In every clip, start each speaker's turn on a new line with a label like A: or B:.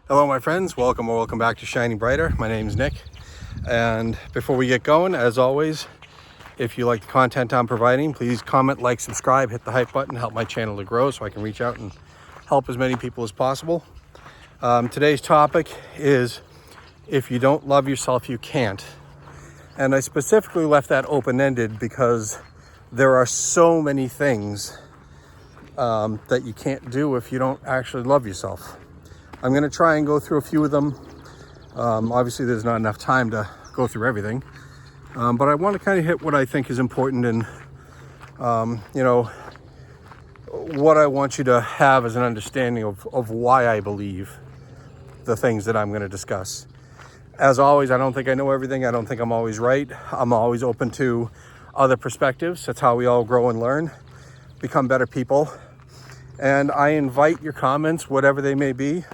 A: Hello my friends, welcome back to Shining Brighter. My name is Nick, and before we get going, as always, if you like the content I'm providing, please comment, like, subscribe, hit the hype button, help my channel to grow so I can reach out and help as many people as possible. Today's topic is, if you don't love yourself, you can't. And I specifically left that open-ended because there are so many things that you can't do if you don't actually love yourself. I'm going to try and go through a few of them. Obviously, there's not enough time to go through everything. But I want to kind of hit what I think is important and, what I want you to have as an understanding of why I believe the things that I'm going to discuss. As always, I don't think I know everything. I don't think I'm always right. I'm always open to other perspectives. That's how we all grow and learn, become better people. And I invite your comments, whatever they may be.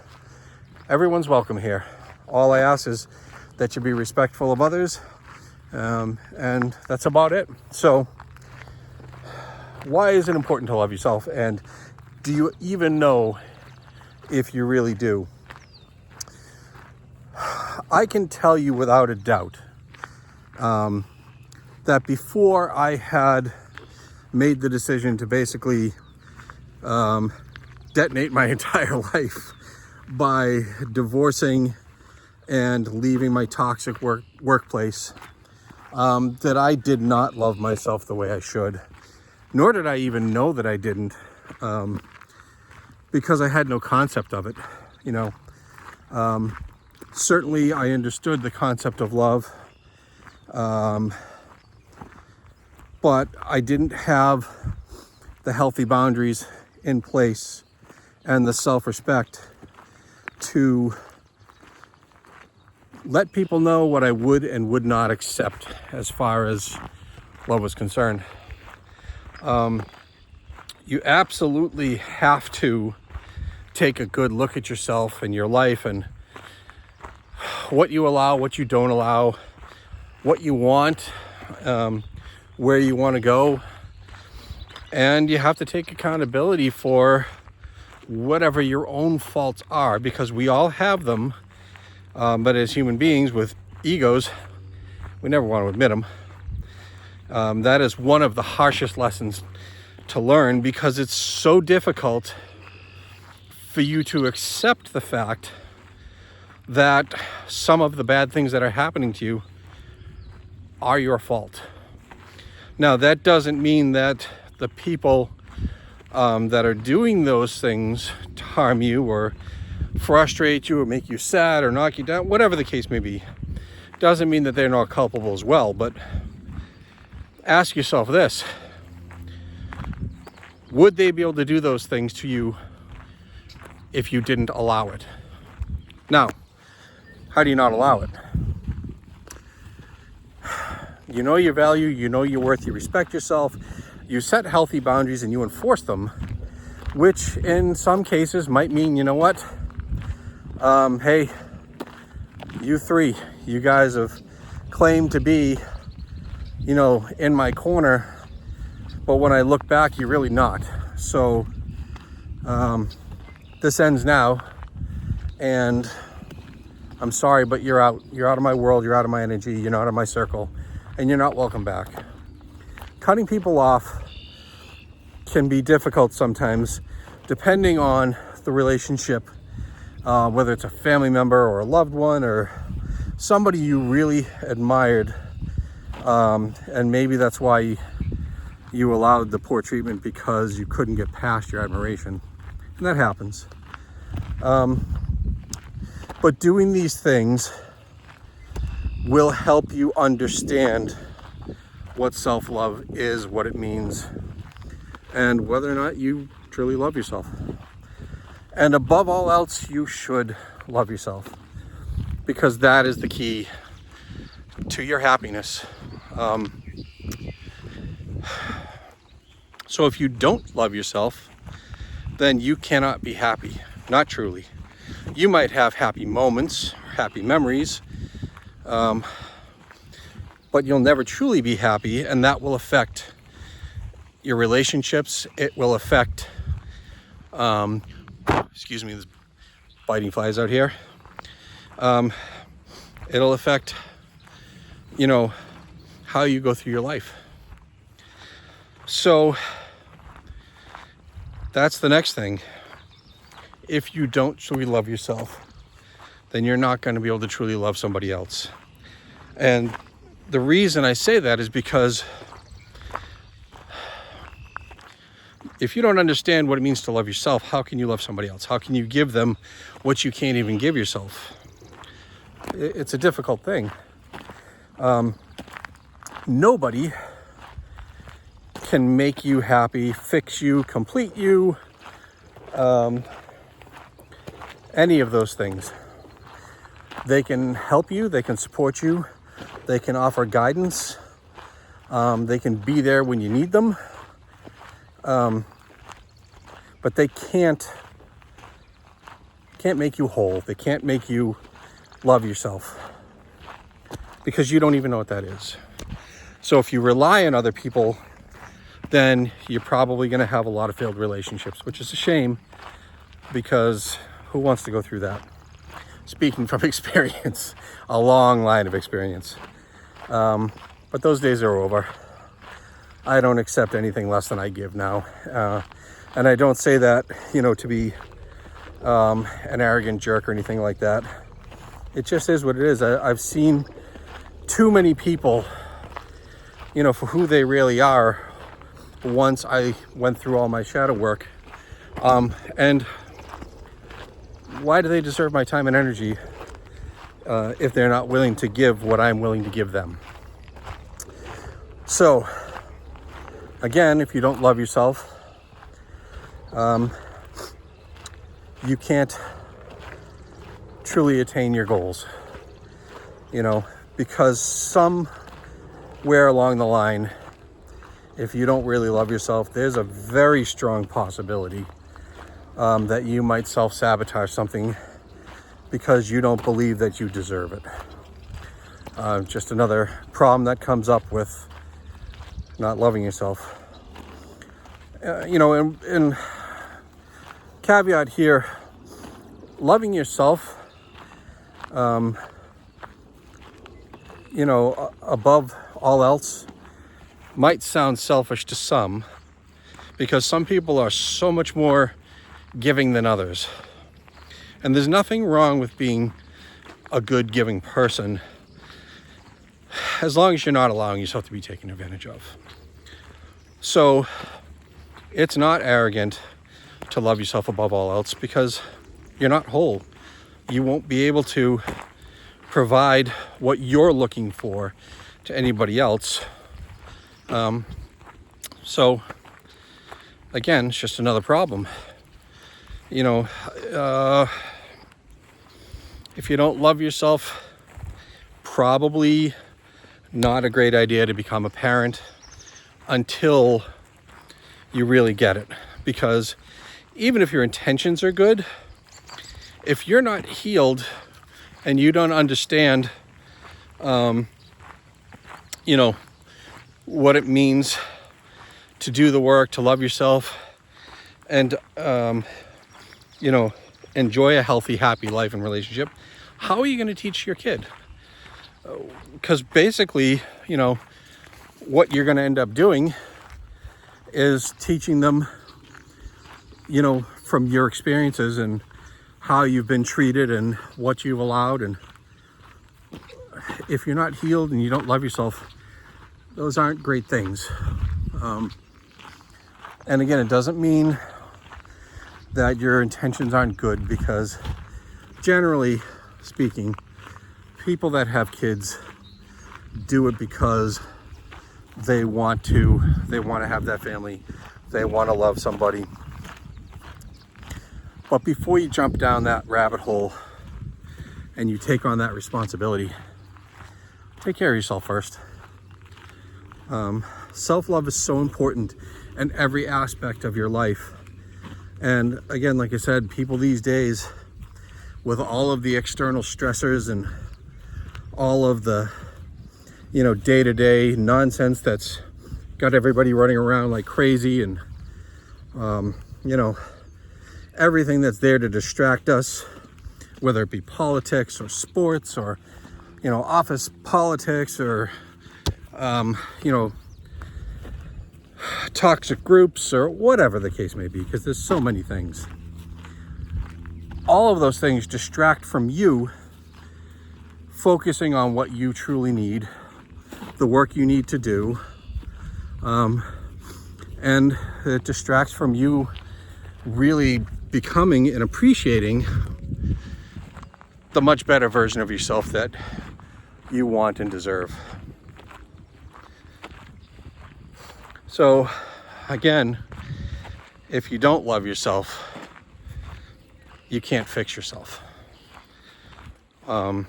A: Everyone's welcome here. All I ask is that you be respectful of others, and that's about it. So why is it important to love yourself, and do you even know if you really do? I can tell you without a doubt that before I had made the decision to basically detonate my entire life by divorcing and leaving my toxic workplace, that I did not love myself the way I should, nor did I even know that I didn't, because I had no concept of it. Certainly I understood the concept of love, but I didn't have the healthy boundaries in place and the self-respect to let people know what I would and would not accept as far as love was concerned. You absolutely have to take a good look at yourself and your life and what you allow, what you don't allow, what you want, where you want to go. And you have to take accountability for whatever your own faults are, because we all have them. But as human beings with egos, we never want to admit them. That is one of the harshest lessons to learn, because it's so difficult for you to accept the fact that some of the bad things that are happening to you are your fault. Now, that doesn't mean that the people that are doing those things to harm you or frustrate you or make you sad or knock you down, whatever the case may be, doesn't mean that they're not culpable as well. But ask yourself this: would they be able to do those things to you if you didn't allow it? Now, how do you not allow it? You know your value, you know your worth, you respect yourself, you set healthy boundaries and you enforce them, which in some cases might mean, you know what? Hey, you three, you guys have claimed to be, in my corner, but when I look back, you're really not. So, this ends now, and I'm sorry, but you're out. You're out of my world, you're out of my energy, you're not out of my circle, and you're not welcome back. Cutting people off can be difficult sometimes, depending on the relationship, whether it's a family member or a loved one or somebody you really admired, and maybe that's why you allowed the poor treatment, because you couldn't get past your admiration, and that happens. But doing these things will help you understand what self-love is, what it means, and whether or not you truly love yourself. And above all else, you should love yourself, because that is the key to your happiness. So if you don't love yourself, then you cannot be happy, not truly. You might have happy moments, happy memories, but you'll never truly be happy, and that will affect your relationships. It will affect, biting flies out here. It'll affect, you know, how you go through your life. So that's the next thing. If you don't truly love yourself, then you're not going to be able to truly love somebody else. And the reason I say that is because if you don't understand what it means to love yourself, how can you love somebody else? How can you give them what you can't even give yourself? It's a difficult thing. Nobody can make you happy, fix you, complete you, any of those things. They can help you, they can support you, they can offer guidance, they can be there when you need them, but they can't make you whole. They can't make you love yourself, because you don't even know what that is. So if you rely on other people, then you're probably going to have a lot of failed relationships, which is a shame, because who wants to go through that? Speaking from experience, a long line of experience. But those days are over. I don't accept anything less than I give now. And I don't say that, to be an arrogant jerk or anything like that. It just is what it is. I've seen too many people, for who they really are once I went through all my shadow work. And why do they deserve my time and energy if they're not willing to give what I'm willing to give them? So, again, if you don't love yourself, you can't truly attain your goals, because somewhere along the line, if you don't really love yourself, there's a very strong possibility that you might self-sabotage something because you don't believe that you deserve it. Just another problem that comes up with not loving yourself. And caveat here, loving yourself, above all else might sound selfish to some, because some people are so much more giving than others. And there's nothing wrong with being a good giving person, as long as you're not allowing yourself to be taken advantage of. So it's not arrogant to love yourself above all else, because you're not whole. You won't be able to provide what you're looking for to anybody else. So again, it's just another problem. If you don't love yourself, probably not a great idea to become a parent until you really get it. Because even if your intentions are good, if you're not healed and you don't understand, what it means to do the work, to love yourself, and, enjoy a healthy, happy life and relationship, how are you going to teach your kid? Because basically, what you're going to end up doing is teaching them, from your experiences and how you've been treated and what you've allowed. And if you're not healed and you don't love yourself, those aren't great things. And again, it doesn't mean that your intentions aren't good, because generally speaking, people that have kids do it because they want to have that family, they want to love somebody. But before you jump down that rabbit hole and you take on that responsibility, take care of yourself first. Self-love is so important in every aspect of your life. And again, like I said, people these days, with all of the external stressors and all of the, day-to-day nonsense that's got everybody running around like crazy, and, everything that's there to distract us, whether it be politics or sports or, office politics or, toxic groups or whatever the case may be, because there's so many things. All of those things distract from you focusing on what you truly need, the work you need to do, and it distracts from you really becoming and appreciating the much better version of yourself that you want and deserve. So again, if you don't love yourself, you can't fix yourself. And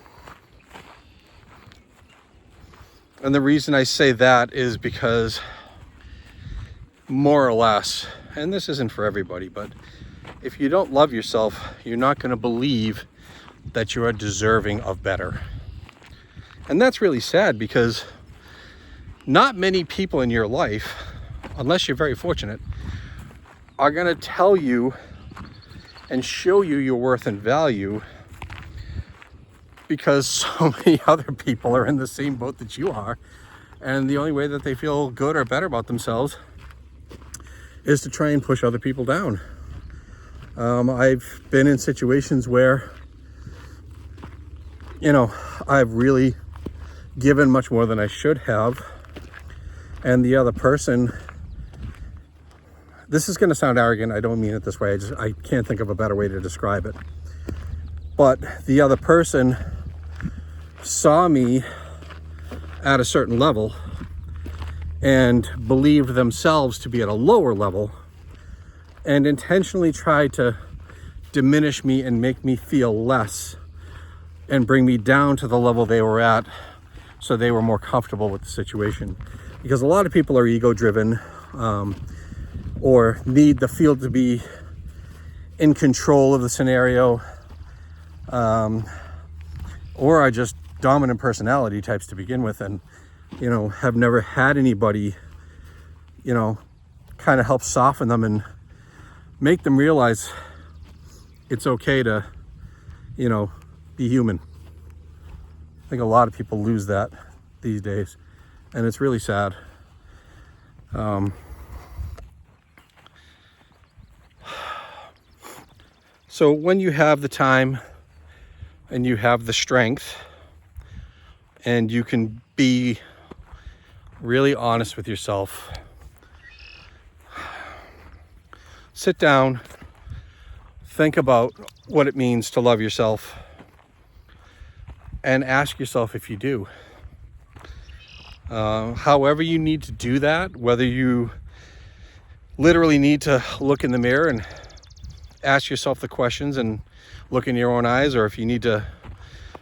A: the reason I say that is because, more or less, and this isn't for everybody, but if you don't love yourself, you're not going to believe that you are deserving of better. And that's really sad, because not many people in your life, unless you're very fortunate, are going to tell you and show you your worth and value, because so many other people are in the same boat that you are, and the only way that they feel good or better about themselves is to try and push other people down. I've been in situations where, I've really given much more than I should have, and the other person, this is going to sound arrogant, I don't mean it this way, I can't think of a better way to describe it, but the other person saw me at a certain level and believed themselves to be at a lower level, and intentionally tried to diminish me and make me feel less and bring me down to the level they were at, so they were more comfortable with the situation. Because a lot of people are ego driven, or need the field to be in control of the scenario, or are just dominant personality types to begin with, and have never had anybody kind of help soften them and make them realize it's okay to be human. I think a lot of people lose that these days, and it's really sad. So when you have the time and you have the strength and you can be really honest with yourself, sit down, think about what it means to love yourself, and ask yourself if you do. However you need to do that, whether you literally need to look in the mirror and ask yourself the questions and look in your own eyes, or if you need to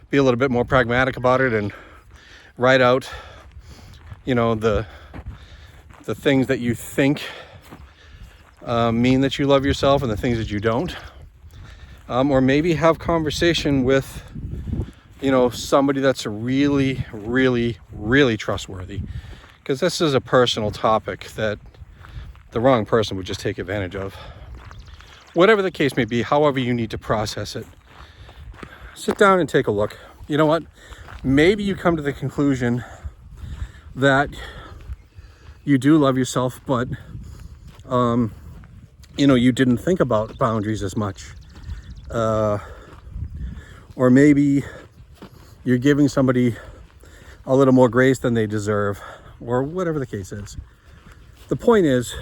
A: be a little bit more pragmatic about it and write out, the things that you think mean that you love yourself and the things that you don't. Or maybe have conversation with, somebody that's really, really, really trustworthy. Because this is a personal topic that the wrong person would just take advantage of. Whatever the case may be, however you need to process it, sit down and take a look. You know what? Maybe you come to the conclusion that you do love yourself, but you didn't think about boundaries as much, or maybe you're giving somebody a little more grace than they deserve, or whatever the case is. The point is,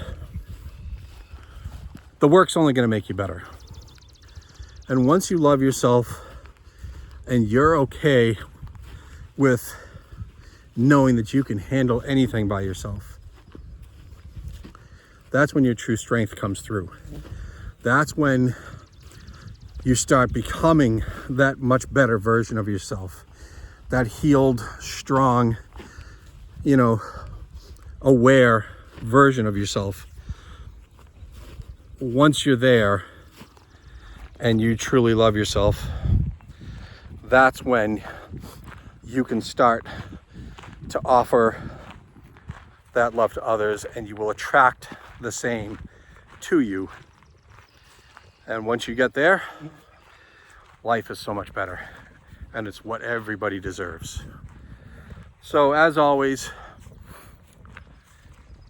A: the work's only going to make you better. And once you love yourself and you're okay with knowing that you can handle anything by yourself, that's when your true strength comes through. That's when you start becoming that much better version of yourself, that healed, strong, aware version of yourself. Once you're there and you truly love yourself, that's when you can start to offer that love to others, and you will attract the same to you. And once you get there, life is so much better, and it's what everybody deserves. So as always,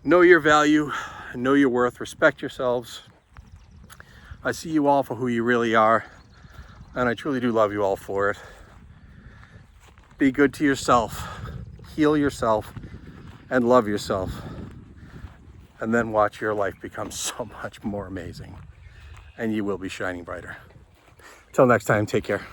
A: know your value, know your worth, respect yourselves. I see you all for who you really are, and I truly do love you all for it. Be good to yourself, heal yourself, and love yourself. And then watch your life become so much more amazing, and you will be shining brighter. Till next time, take care.